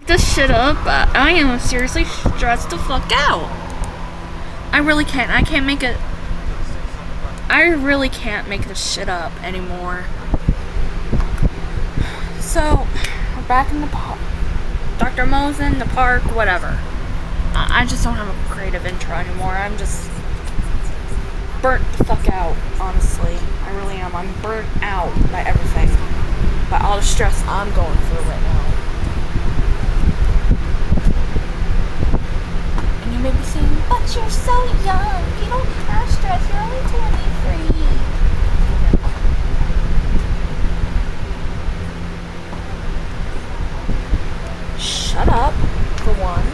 this shit up, but I am seriously stressed the fuck out. I really can't. I really can't make this shit up anymore. So, we're back in the park. Dr. Mosen, the park, whatever. I just don't have a creative intro anymore. I'm just burnt the fuck out, honestly. I really am. I'm burnt out by everything. By all the stress I'm going through right now. And you may be saying, but you're so young. You don't have stress. You're only 23. Shut up, for one.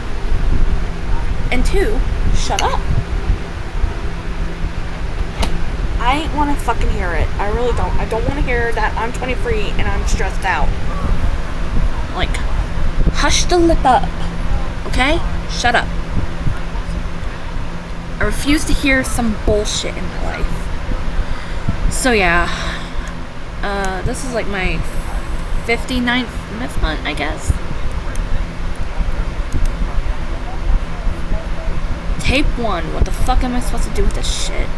And two, shut up. I ain't want to fucking hear it. I really don't. I don't want to hear that I'm 23 and I'm stressed out. Like, hush the lip up. Okay? Shut up. I refuse to hear some bullshit in my life. So yeah. This is like my 59th Myth Hunt, I guess. Tape 1. What the fuck am I supposed to do with this shit?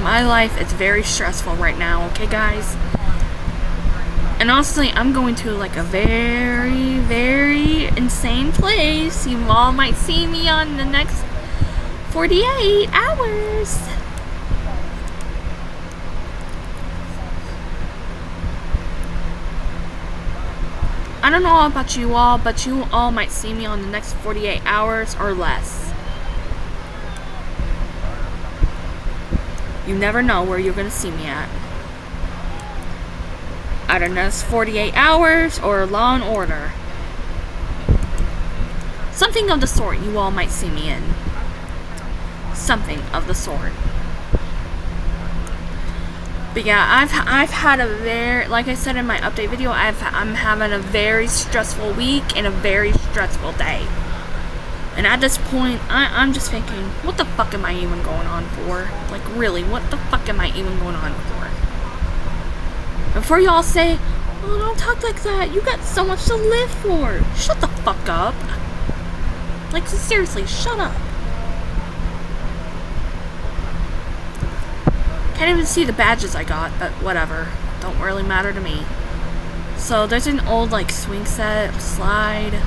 My life is very stressful right now, okay guys? And honestly, I'm going to like a very, very insane place. You all might see me on the next 48 hours. I don't know about you all, but you all might see me on the next 48 hours or less. You never know where you're going to see me at. Either next 48 hours or Law and Order. Something of the sort you all might see me in. Something of the sort. But yeah, I've had a very, like I said in my update video, I'm having a very stressful week and a very stressful day. And at this point, I'm just thinking, what the fuck am I even going on for? Like, really, what the fuck am I even going on for? Before y'all say, oh, don't talk like that. You got so much to live for. Shut the fuck up. Like, seriously, shut up. Can't even see the badges I got, but whatever. Don't really matter to me. So, there's an old, like, swing set, slide,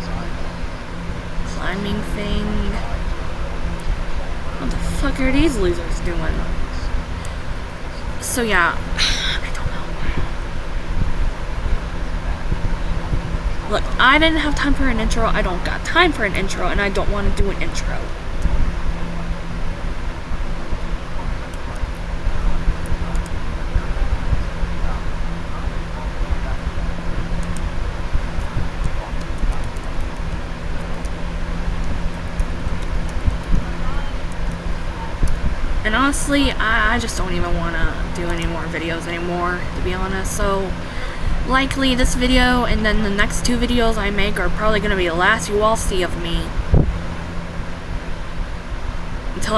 climbing thing. What the fuck are these losers doing? So yeah, I don't know. Look, I didn't have time for an intro, I don't got time for an intro, and I don't want to do an intro. And honestly, I just don't even want to do any more videos anymore, to be honest. So, likely this video and then the next 2 videos I make are probably going to be the last you all see of me. Until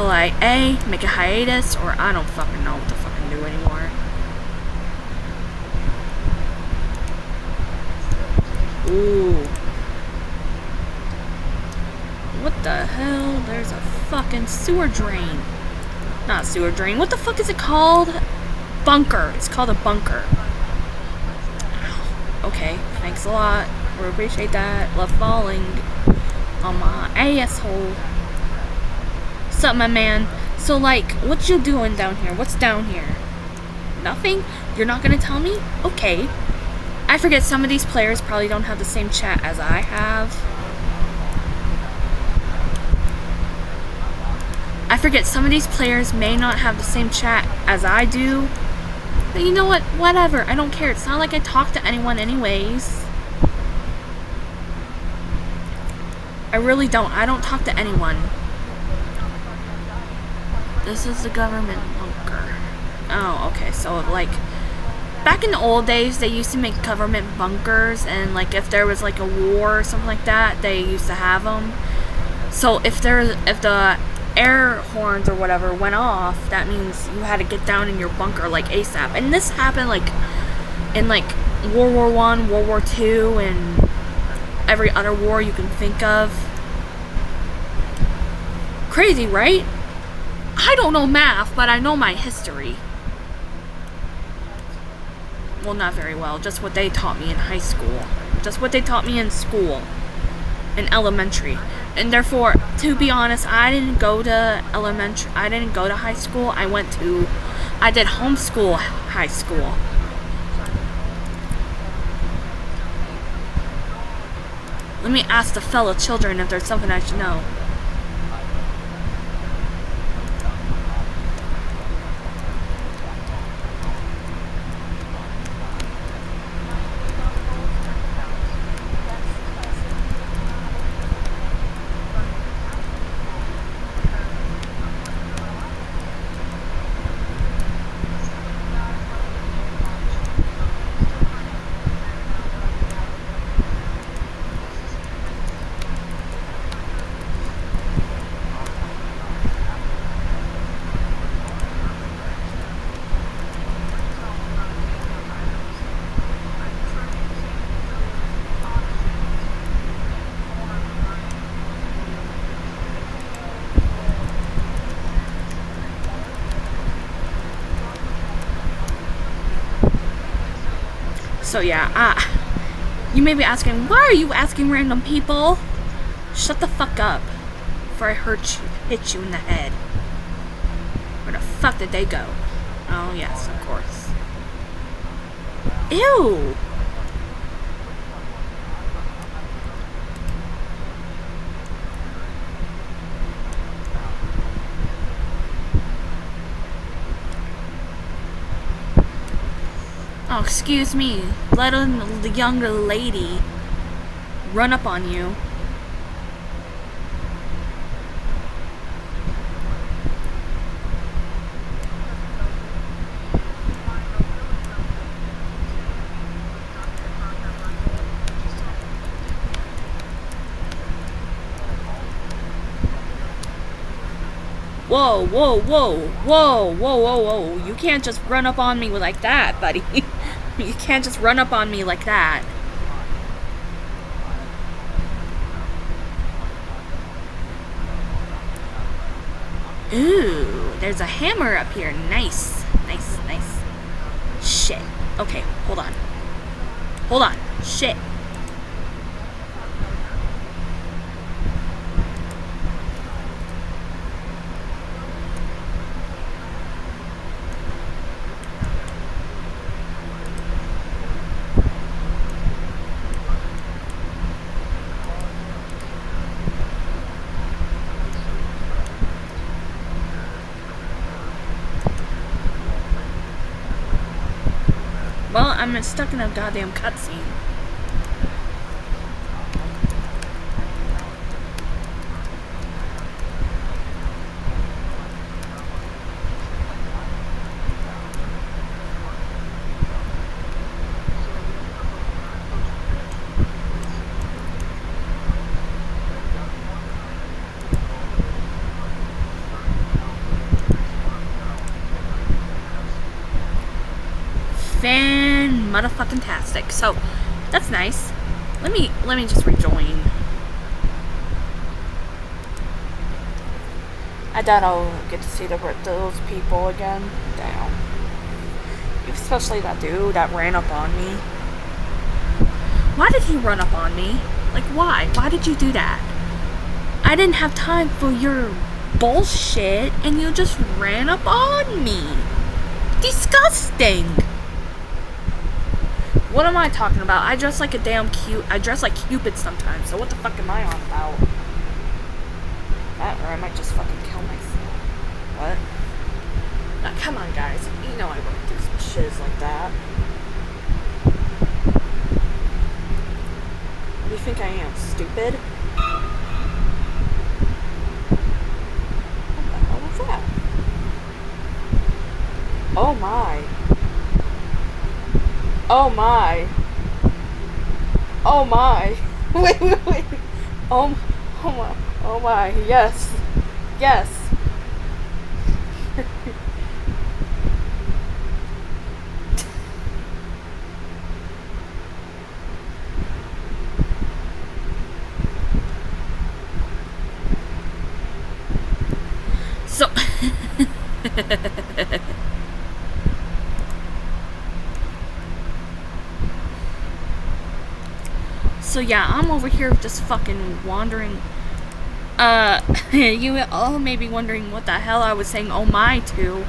I A, make a hiatus, or I don't fucking know what to fucking do anymore. Ooh. What the hell? There's a fucking sewer drain. Not sewer drain. What the fuck is it called? Bunker. It's called a bunker. Okay, thanks a lot. We appreciate that. Love falling on my asshole. What's up, my man? So, like, what you doing down here? What's down here? Nothing? You're not gonna tell me? Okay. I forget some of these players probably don't have the same chat as I have. I forget some of these players may not have the same chat as I do. But you know what? Whatever. I don't care. It's not like I talk to anyone anyways. I really don't. I don't talk to anyone. This is the government bunker. Oh, okay. So, like, back in the old days, they used to make government bunkers, and, like, if there was, like, a war or something like that, they used to have them. So, if the air horns or whatever went off, that means you had to get down in your bunker, like, ASAP. And this happened, like, in, like, World War I, World War II, and every other war you can think of. Crazy, right? I don't know math, but I know my history. Well, not very well. Just what they taught me in high school. Just what they taught me in school. In elementary. And therefore, to be honest, I didn't go to elementary. I didn't go to high school. I did homeschool high school. Let me ask the fellow children if there's something I should know. So yeah, you may be asking, why are you asking random people? Shut the fuck up, before I hit you in the head. Where the fuck did they go? Oh yes, of course. Ew! Oh, excuse me. Let the younger lady run up on you. Whoa, whoa, whoa, whoa, whoa, whoa, whoa. You can't just run up on me like that, buddy. You can't just run up on me like that. Ooh, there's a hammer up here. Nice, nice, nice. Shit. Okay, hold on. Hold on. Shit. Well, I'm stuck in a goddamn cutscene. Fan-motherfucking-tastic. So, that's nice. Let me just rejoin. I doubt I'll get to see those people again. Damn. Especially that dude that ran up on me. Why did he run up on me? Like, why? Why did you do that? I didn't have time for your bullshit, and you just ran up on me. Disgusting! What am I talking about? I dress like I dress like Cupid sometimes, so what the fuck am I on about? That, or I might just fucking kill myself. What? Now, come on, guys. You know I wouldn't do some shiz like that. What do you think I am, stupid? What the hell was that? Oh my. Oh my. Oh my. Wait. Oh my. Oh my. Yes. Yes. So So yeah, I'm over here just fucking wandering. You all may be wondering what the hell I was saying oh my to.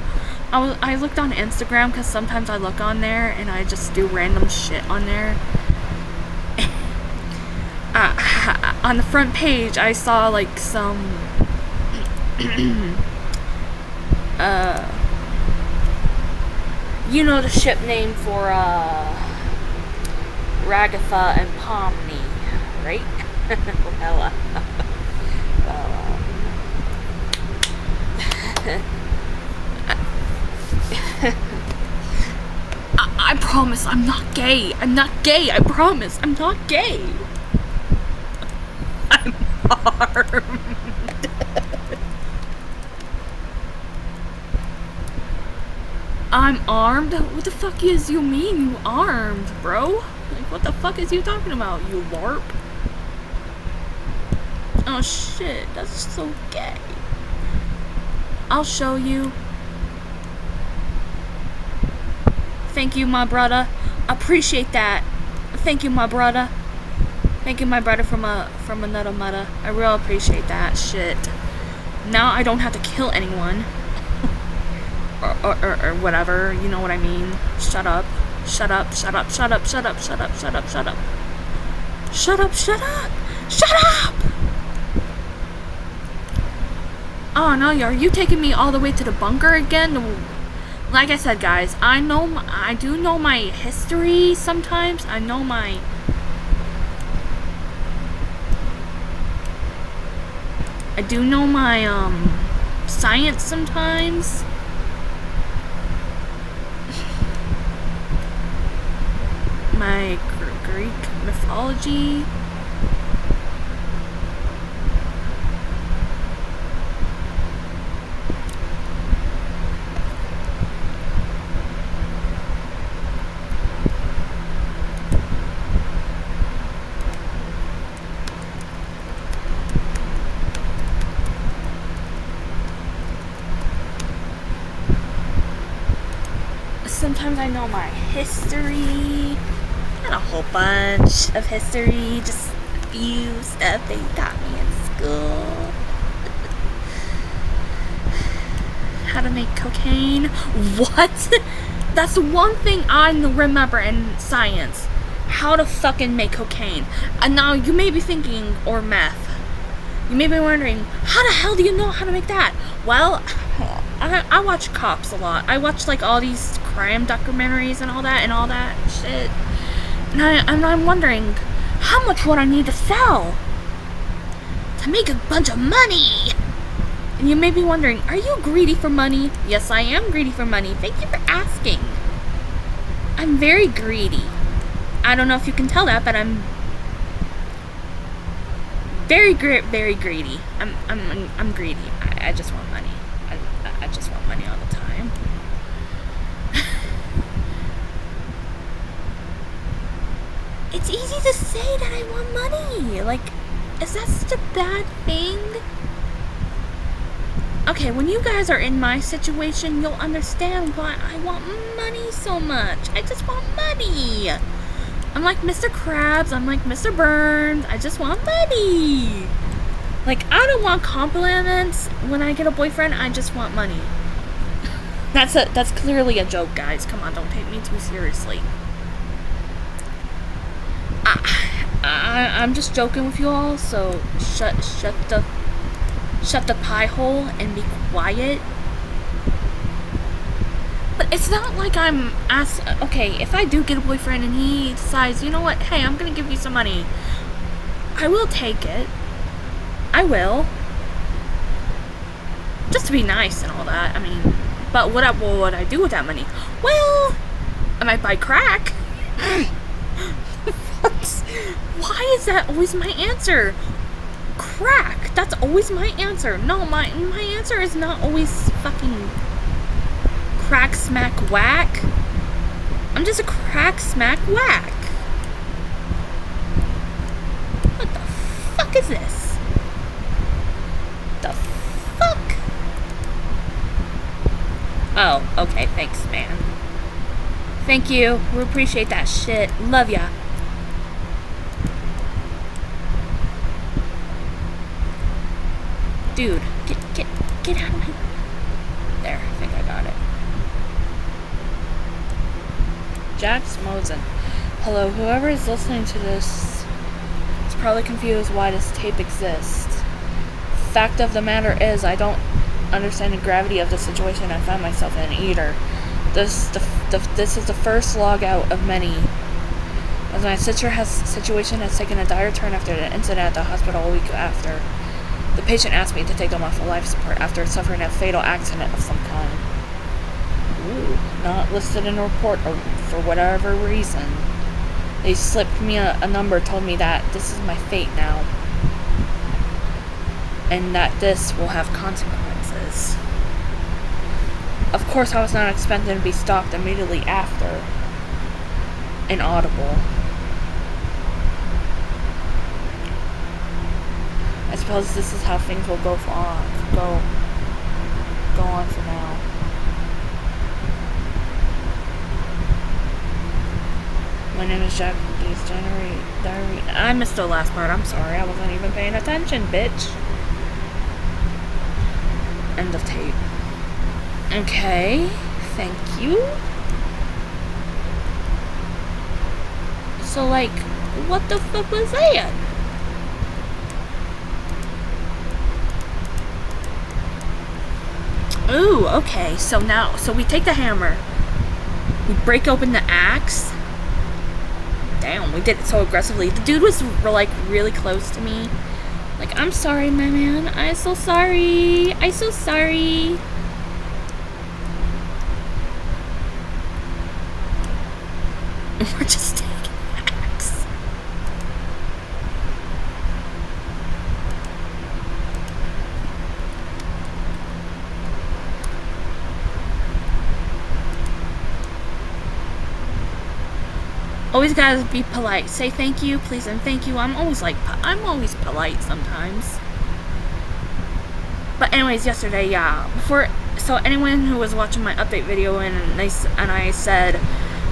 I looked on Instagram because sometimes I look on there and I just do random shit on there. On the front page, I saw like some you know the ship name for Ragatha and Pomni, right? Well, I promise I'm not gay. I'm not gay. I promise I'm not gay. I'm armed. I'm armed? What the fuck is you mean you armed, bro? Like, what the fuck is you talking about, you warp? Oh shit, that's so gay. I'll show you. Thank you, my brother. Appreciate that. Thank you, my brother. Thank you, my brother from another mother. I really appreciate that shit. Now I don't have to kill anyone. or whatever, you know what I mean. Shut up. Shut up, shut up, shut up, shut up, shut up, shut up, shut up. Shut up, shut up! Shut up! Oh no, are you taking me all the way to the bunker again? Like I said, guys, I do know my history sometimes. I do know my science sometimes. My Greek mythology. Sometimes I know my history. Not a whole bunch of history, just a few stuff they taught me in school. How to make cocaine. What? That's one thing I remember in science. How to fucking make cocaine. And now you may be thinking, or meth. You may be wondering, how the hell do you know how to make that? Well, I watch cops a lot. I watch like all these crime documentaries and all that shit. And I'm wondering, how much would I need to sell to make a bunch of money? And you may be wondering, are you greedy for money? Yes, I am greedy for money. Thank you for asking. I'm very greedy. I don't know if you can tell that, but I'm very greedy. I'm greedy. I just want money. I just want money all the time. It's easy to say that I want money. Like, is that such a bad thing? Okay, when you guys are in my situation, you'll understand why I want money so much. I just want money. I'm like Mr. Krabs. I'm like Mr. Burns. I just want money. Like, I don't want compliments when I get a boyfriend. I just want money. That's clearly a joke, guys. Come on, don't take me too seriously. I'm just joking with you all. So shut the pie hole and be quiet. But it's not like I'm okay, if I do get a boyfriend and he decides, you know what, hey, I'm gonna give you some money, I will take it. I will. Just to be nice and all that. I mean, But what would I do with that money? Well, I might buy crack. Why is that always my answer? Crack. That's always my answer. No, my answer is not always fucking crack, smack, whack. I'm just a crack, smack, whack. What the fuck is this? The fuck? Oh, okay, thanks, man. Thank you. We appreciate that shit. Love ya. Dude, get out of my... There, I think I got it. Jax Mosen. Hello, whoever is listening to this is probably confused why this tape exists. Fact of the matter is, I don't understand the gravity of the situation I found myself in either. This is the first log out of many. As my situation has taken a dire turn after the incident at the hospital a week after. The patient asked me to take them off of life support after suffering a fatal accident of some kind. Ooh, not listed in a report or for whatever reason. They slipped me a number, told me that this is my fate now. And that this will have consequences. Of course, I was not expecting to be stalked immediately after. Inaudible. I suppose this is how things will go on for now. My name is Jack. Please diary. I missed the last part. I'm sorry. I wasn't even paying attention, bitch. End of tape. Okay. Thank you. So, like, what the fuck was that? Ooh, okay. So we take the hammer. We break open the axe. Damn, we did it so aggressively. The dude was, like, really close to me. Like, I'm sorry, my man. I'm so sorry. I'm so sorry. We're just taking the axe. Always gotta be polite. Say thank you, please, and thank you. I'm always polite sometimes. But anyways, yesterday, yeah. So anyone who was watching my update video and I said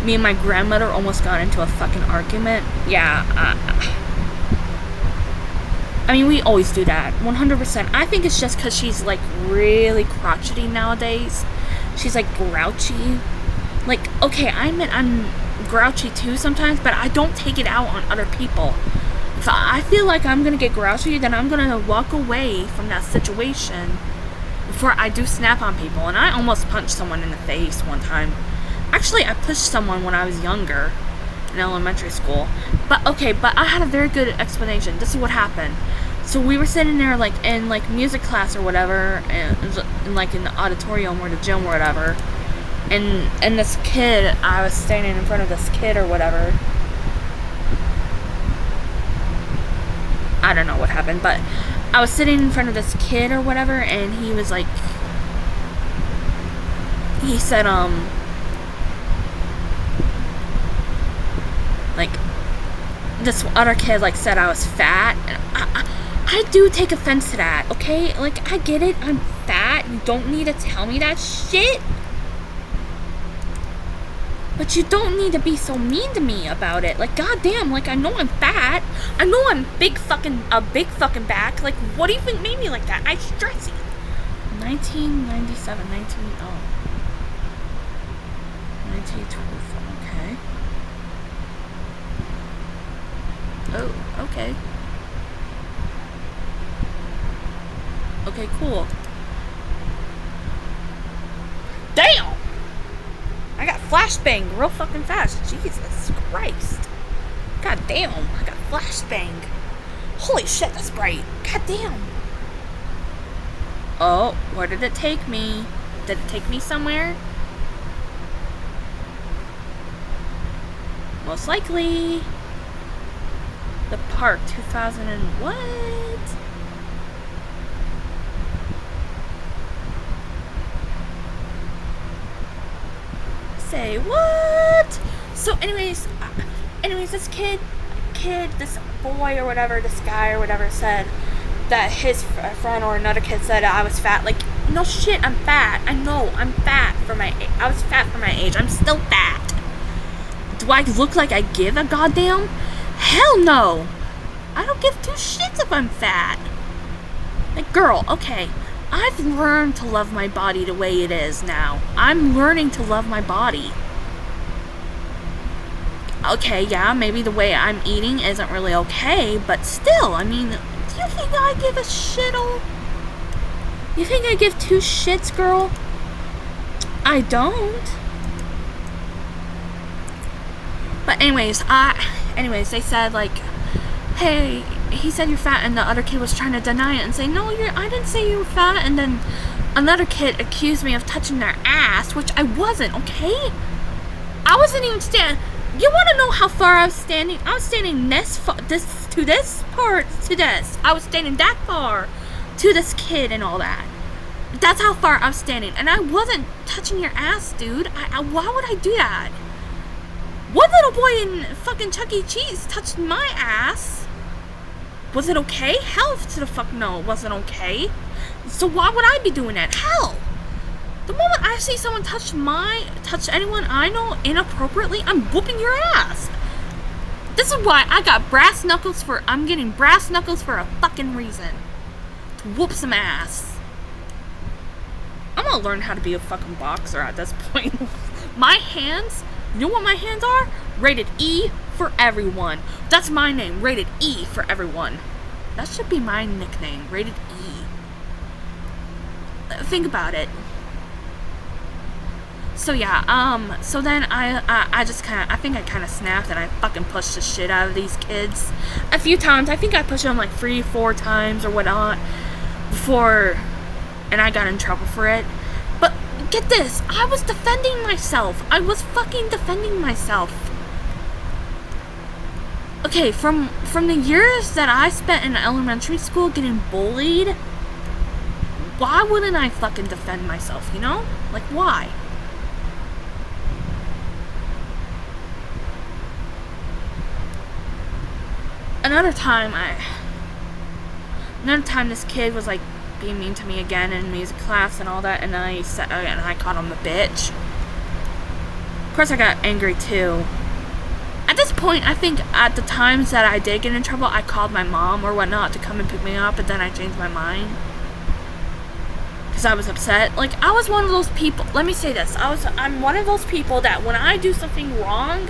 me and my grandmother almost got into a fucking argument. Yeah. I mean, we always do that. 100%. I think it's just because she's like really crotchety nowadays. She's like grouchy. Like, okay, I admit I'm grouchy too sometimes, but I don't take it out on other people. If I feel like I'm gonna get grouchy, then I'm gonna walk away from that situation before I do snap on people. And I almost punched someone in the face one time. Actually, I pushed someone when I was younger in elementary school. But I had a very good explanation. This is what happened. So we were sitting there like in like music class or whatever, and like in the auditorium or the gym or whatever. And this kid, I was standing in front of this kid or whatever. I don't know what happened, but I was sitting in front of this kid or whatever, and he was like, he said, like, this other kid, like, said I was fat, and I do take offense to that, okay? Like, I get it, I'm fat, you don't need to tell me that shit. But you don't need to be so mean to me about it. Like, goddamn, like, I know I'm fat. I know I'm a big fucking back. Like, what do you think made me like that? I stress you. 1997, 1912, okay. Oh, okay. Okay, cool. Damn! I got flashbang real fucking fast. Jesus Christ. God damn, I got flashbang. Holy shit, that's bright. God damn. Oh, where did it take me? Did it take me somewhere? Most likely. The park, 2000 and what? Say what? So anyways, this this boy or whatever, this guy or whatever said that his friend or another kid said I was fat. Like, no shit, I'm fat. I know, I'm fat for my age. I was fat for my age. I'm still fat. Do I look like I give a goddamn? Hell no. I don't give two shits if I'm fat. Like, girl, okay. I've learned to love my body the way it is now. I'm learning to love my body. Okay, yeah, maybe the way I'm eating isn't really okay, but still, I mean, do you think I give a shittle? You think I give two shits, girl? I don't. But anyways, they said, like, hey, he said you're fat, and the other kid was trying to deny it and say, no, I didn't say you were fat, and then another kid accused me of touching their ass, which I wasn't, okay? I wasn't even standing. You want to know how far I was standing? I was standing this far, to this part, to this. I was standing that far to this kid and all that. That's how far I was standing, and I wasn't touching your ass, dude. Why would I do that? One little boy in fucking Chuck E. Cheese touched my ass. Was it okay? Hell to the fuck no, it wasn't okay. So why would I be doing that? Hell. The moment I see someone touch anyone I know inappropriately, I'm whooping your ass. This is why I got brass knuckles I'm getting brass knuckles for a fucking reason. To whoop some ass. I'm gonna learn how to be a fucking boxer at this point. My hands, you know what my hands are? Rated E for everyone. That's my name, Rated E for everyone. That should be my nickname, Rated E. Think about it. So yeah, so then I think I kind of snapped and I fucking pushed the shit out of these kids a few times. I think I pushed them like 3-4 times or whatnot before, and I got in trouble for it. But get this, I was defending myself. I was fucking defending myself. Okay, from the years that I spent in elementary school getting bullied, why wouldn't I fucking defend myself, you know? Like, why? Another time this kid was like being mean to me again in music class and all that, and I called him a bitch. Of course I got angry too. At this point, I think at the times that I did get in trouble, I called my mom or whatnot to come and pick me up, but then I changed my mind. Because I was upset. Like, I was one of those people, let me say this, I'm one of those people that when I do something wrong,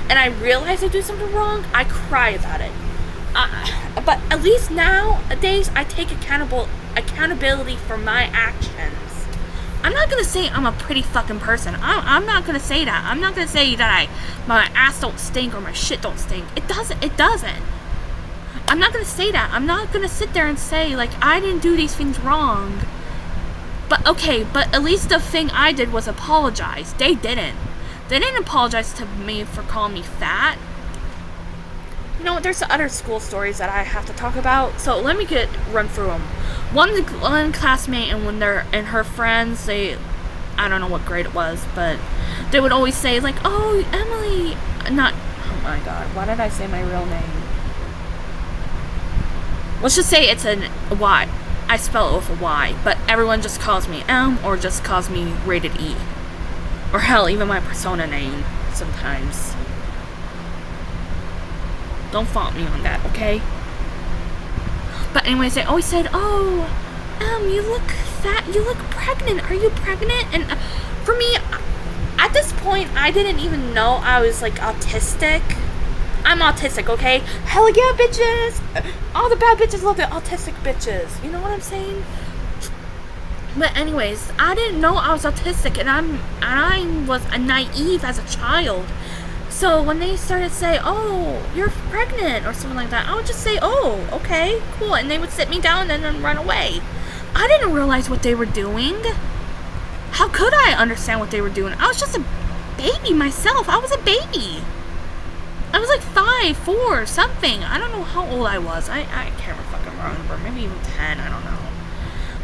and I realize I do something wrong, I cry about it. But at least nowadays, I take accountability for my actions. I'm not gonna say I'm a pretty fucking person. I'm not gonna say that. I'm not gonna say that my ass don't stink or my shit don't stink. It doesn't. I'm not gonna say that. I'm not gonna sit there and say, like, I didn't do these things wrong. But okay, but at least the thing I did was apologize. They didn't. They didn't apologize to me for calling me fat. You know, there's other school stories that I have to talk about, so let me run through them. One classmate and her friends, I don't know what grade it was, but they would always say, like, oh, Emily, oh my god, why did I say my real name? Let's just say it's a Y. I spell it with a Y, but everyone just calls me M or just calls me Rated E. Or hell, even my persona name sometimes. Don't fault me on that, okay? But anyways, they always said, oh, you look fat, you look pregnant, are you pregnant? And for me, at this point, I didn't even know I was, like, autistic. I'm autistic, okay? Hell yeah, bitches! All the bad bitches love the autistic bitches. You know what I'm saying? But anyways, I didn't know I was autistic, and I was naive as a child. So when they started to say, oh, you're pregnant, or something like that, I would just say, oh, okay, cool, and they would sit me down and then run away. I didn't realize what they were doing. how could I understand what they were doing? I was just a baby myself. I was a baby. I was like 5, 4, something. I don't know how old I was. I can't fucking remember. Maybe even 10. I don't know.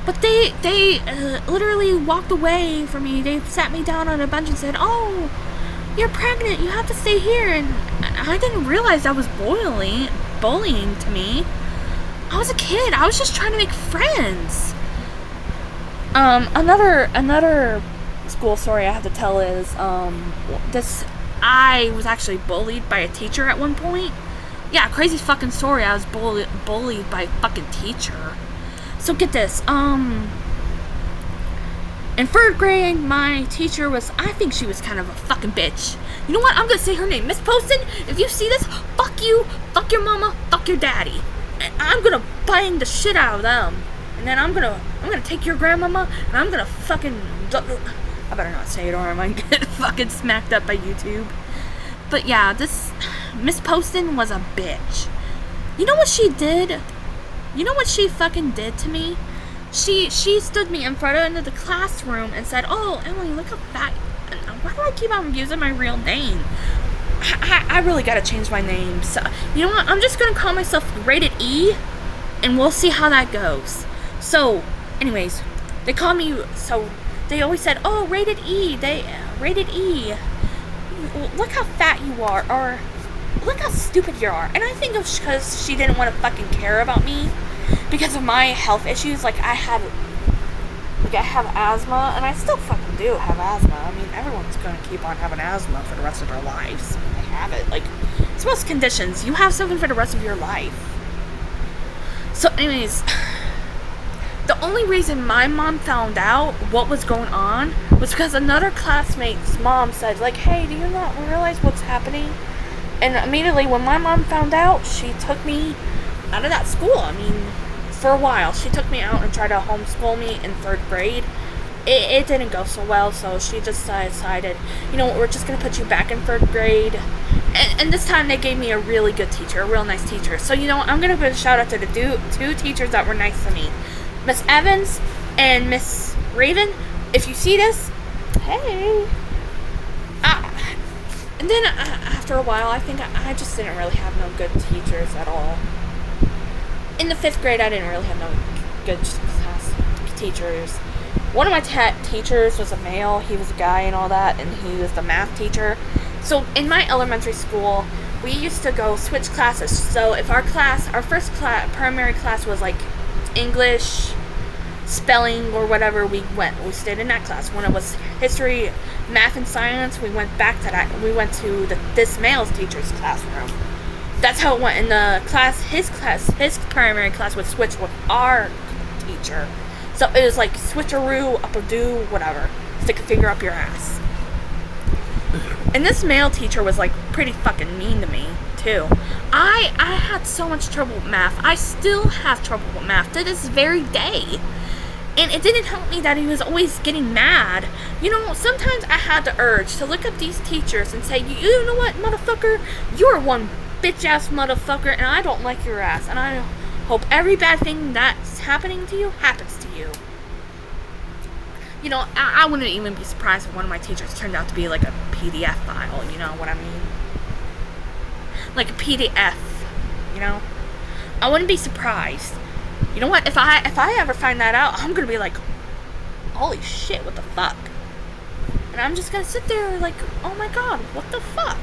But they literally walked away from me. They sat me down on a bench and said, "Oh, you're pregnant. You have to stay here." And I didn't realize that was bullying to me. I was a kid. I was just trying to make friends. Another school story I have to tell is I was actually bullied by a teacher at one point. Yeah, crazy fucking story. I was bullied by a fucking teacher. So get this. In 3rd grade, my teacher I think she was kind of a fucking bitch. You know what? I'm gonna say her name. Miss Poston, if you see this, fuck you, fuck your mama, fuck your daddy. And I'm gonna bang the shit out of them. And then I'm gonna take your grandmama, and I'm gonna fucking... I better not say it or I might get fucking smacked up by YouTube. But yeah, this Miss Poston was a bitch. You know what she did? You know what she fucking did to me? She stood me in front of the classroom and said, "Oh, Emily, look how fat..." Why do I keep on using my real name? I really gotta change my name. So, you know what? I'm just gonna call myself Rated E, and we'll see how that goes. So, anyways, they call me... So, they always said, "Oh, Rated E. Rated E. Look how fat you are," or "Look how stupid you are." And I think it was because she didn't want to fucking care about me because of my health issues. I have asthma, and I still fucking do have asthma. I mean, everyone's gonna keep on having asthma for the rest of their lives. They have it. It's most conditions. You have something for the rest of your life. So, anyways, the only reason my mom found out what was going on was because another classmate's mom said, "Hey, do you not realize what's happening?" And immediately when my mom found out, she took me out of that school. I mean, for a while, she took me out and tried to homeschool me in 3rd grade. It didn't go so well, so she just decided, you know what, we're just going to put you back in 3rd grade. And this time they gave me a really good teacher, a real nice teacher. So, you know what, I'm going to give a shout out to the 2 teachers that were nice to me. Miss Evans and Miss Raven. If you see this, hey. And then after a while, I think I just didn't really have no good teachers at all. In the 5th grade, I didn't really have no good class teachers. One of my teachers was a male. He was a guy and all that, and he was the math teacher. So in my elementary school, we used to go switch classes. So if our first primary class was English, spelling, or whatever, we stayed in that class. When it was history, math, and science, we went back to that. We went to this male's teacher's classroom. That's how it went in the class. His primary class would switch with our teacher. So it was switcheroo, up-a-doo, whatever. Stick a finger up your ass. And this male teacher was pretty fucking mean to me too. I had so much trouble with math. I still have trouble with math to this very day. And it didn't help me that he was always getting mad. You know, sometimes I had the urge to look up these teachers and say, "You know what, motherfucker? You're one bitch-ass motherfucker, and I don't like your ass. And I hope every bad thing that's happening to you happens to you." You know, I wouldn't even be surprised if one of my teachers turned out to be a PDF file, you know what I mean? A PDF, you know? I wouldn't be surprised. You know what? If I ever find that out, I'm gonna be holy shit, what the fuck? And I'm just gonna sit there oh my god, what the fuck?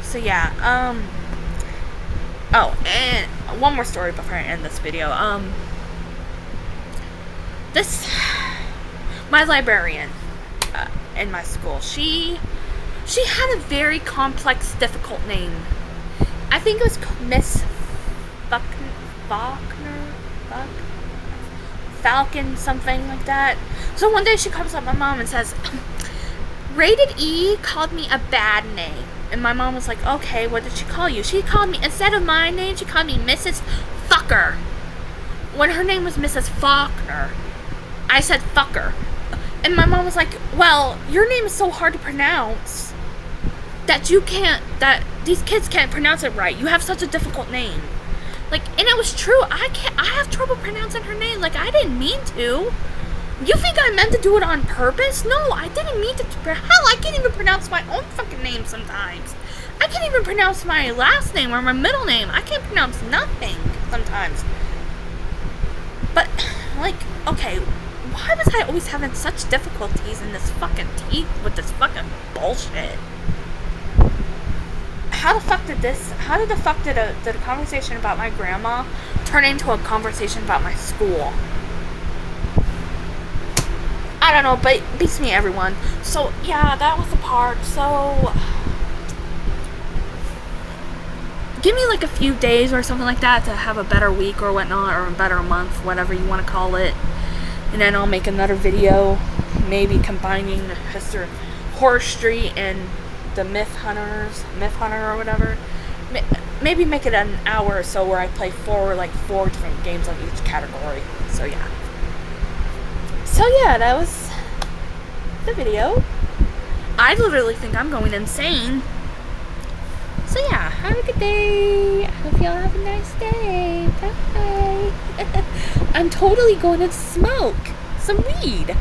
So yeah, oh, and one more story before I end this video. My librarian in my school, she had a very complex, difficult name. I think it was Miss Falcon, something like that. So one day she comes up to my mom and says, "Rated E called me a bad name." And my mom was like, "Okay, what did she call you?" She called me, instead of my name, she called me Mrs. Fucker. When her name was Mrs. Faulkner, I said fucker. And my mom was like, "Well, your name is so hard to pronounce that these kids can't pronounce it right. You have such a difficult name." Like, and it was true. I have trouble pronouncing her name. Like, I didn't mean to. You think I meant to do it on purpose? No, I didn't mean to. Hell, I can't even pronounce my own fucking name sometimes. I can't even pronounce my last name or my middle name. I can't pronounce nothing sometimes. But, like, okay, why was I always having such difficulties in this fucking teeth with this fucking bullshit? How the fuck did the conversation about my grandma turn into a conversation about my school? I don't know, but it beats me, everyone. So, yeah, that was the part. So, give me like a few days or something like that to have a better week or whatnot, or a better month, whatever you want to call it. And then I'll make another video, maybe combining Horror Street and the Myth Hunter or whatever. Maybe make it an hour or so where I play four different games of each category. So yeah. That was the video. I literally think I'm going insane. So yeah, have a good day. I hope y'all have a nice day. Bye. I'm totally going to smoke some weed.